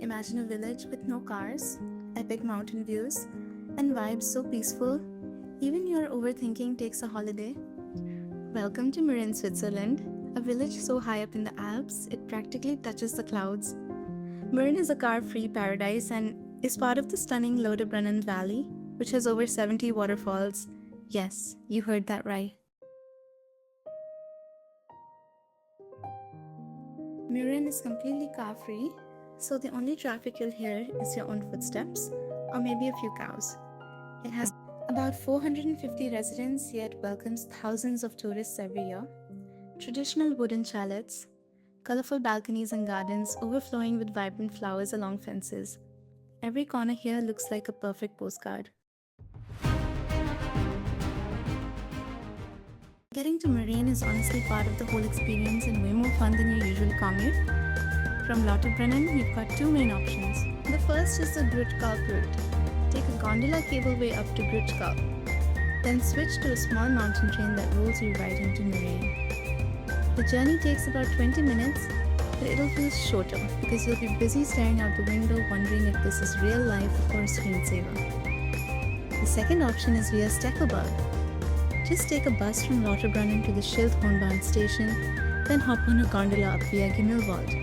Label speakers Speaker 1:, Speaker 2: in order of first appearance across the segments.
Speaker 1: Imagine a village with no cars, epic mountain views, and vibes so peaceful, even your overthinking takes a holiday. Welcome to Murren, Switzerland, a village so high up in the Alps it practically touches the clouds. Murren is a car-free paradise and is part of the stunning Lauterbrunnen Valley, which has over 70 waterfalls. Yes, you heard that right. Murren is completely car-free, so the only traffic you'll hear is your own footsteps, or maybe a few cows. It has about 450 residents, yet welcomes thousands of tourists every year. Traditional wooden chalets, colorful balconies and gardens overflowing with vibrant flowers along fences. Every corner here looks like a perfect postcard. Getting to Murren is honestly part of the whole experience and way more fun than your usual commute. From Lauterbrunnen, you've got two main options. The first is the Grutkalp route. Take a gondola cableway up to Grutkalp, then switch to a small mountain train that rolls you right into Murren. The journey takes about 20 minutes, but it'll feel shorter because you'll be busy staring out the window wondering if this is real life or a screensaver. The second option is via Steckelberg. Just take a bus from Lauterbrunnen to the Schildhornbahn station, then hop on a gondola up via Gimmelwald.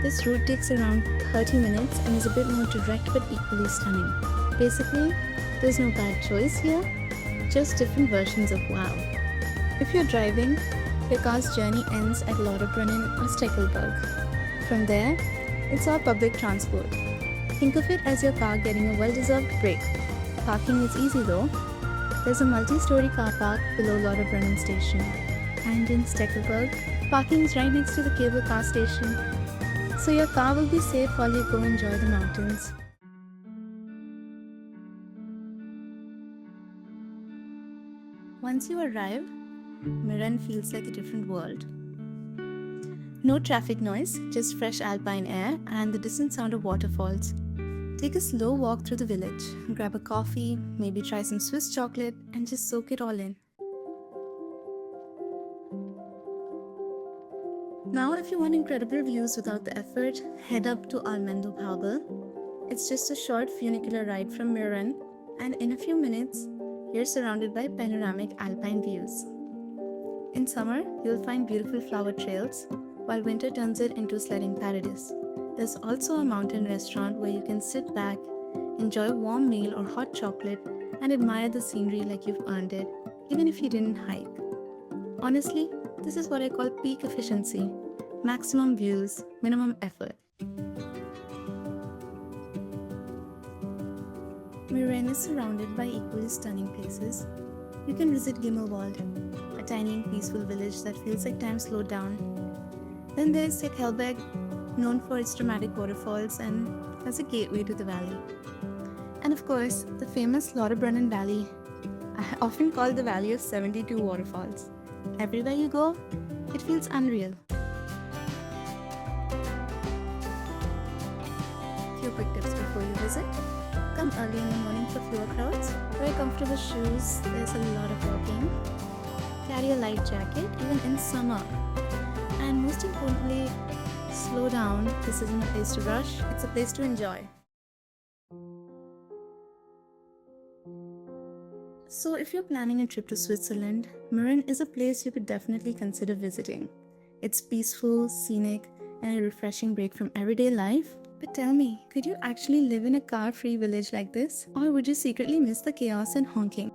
Speaker 1: This route takes around 30 minutes and is a bit more direct but equally stunning. Basically, there's no bad choice here, just different versions of wow. If you're driving, your car's journey ends at Lauterbrunnen or Steckelberg. From there, it's all public transport. Think of it as your car getting a well-deserved break. Parking is easy though. There's a multi-story car park below Lauterbrunnen station. And in Steckelberg, parking is right next to the cable car station. So your car will be safe while you go enjoy the mountains. Once you arrive, Murren feels like a different world. No traffic noise, just fresh alpine air and the distant sound of waterfalls. Take a slow walk through the village, grab a coffee, maybe try some Swiss chocolate and just soak it all in. Now if you want incredible views without the effort, head up to Allmendhubel. It's just a short funicular ride from Murren, and in a few minutes, you're surrounded by panoramic alpine views. In summer, you'll find beautiful flower trails, while winter turns it into sledding paradise. There's also a mountain restaurant where you can sit back, enjoy a warm meal or hot chocolate, and admire the scenery like you've earned it, even if you didn't hike. Honestly, this is what I call peak efficiency. Maximum views, minimum effort. Murren is surrounded by equally stunning places. You can visit Gimmelwald, a tiny and peaceful village that feels like time slowed down. Then there's Steckelberg, known for its dramatic waterfalls and as a gateway to the valley. And of course, the famous Lauterbrunnen Valley, often called the Valley of 72 Waterfalls. Everywhere you go, it feels unreal. Few quick tips before you visit. Come early in the morning for fewer crowds. Wear comfortable shoes, there's a lot of walking. Carry a light jacket, even in summer. And most importantly, slow down. This isn't a place to rush, it's a place to enjoy. So if you're planning a trip to Switzerland, Murren is a place you could definitely consider visiting. It's peaceful, scenic, and a refreshing break from everyday life. But tell me, could you actually live in a car-free village like this? Or would you secretly miss the chaos and honking?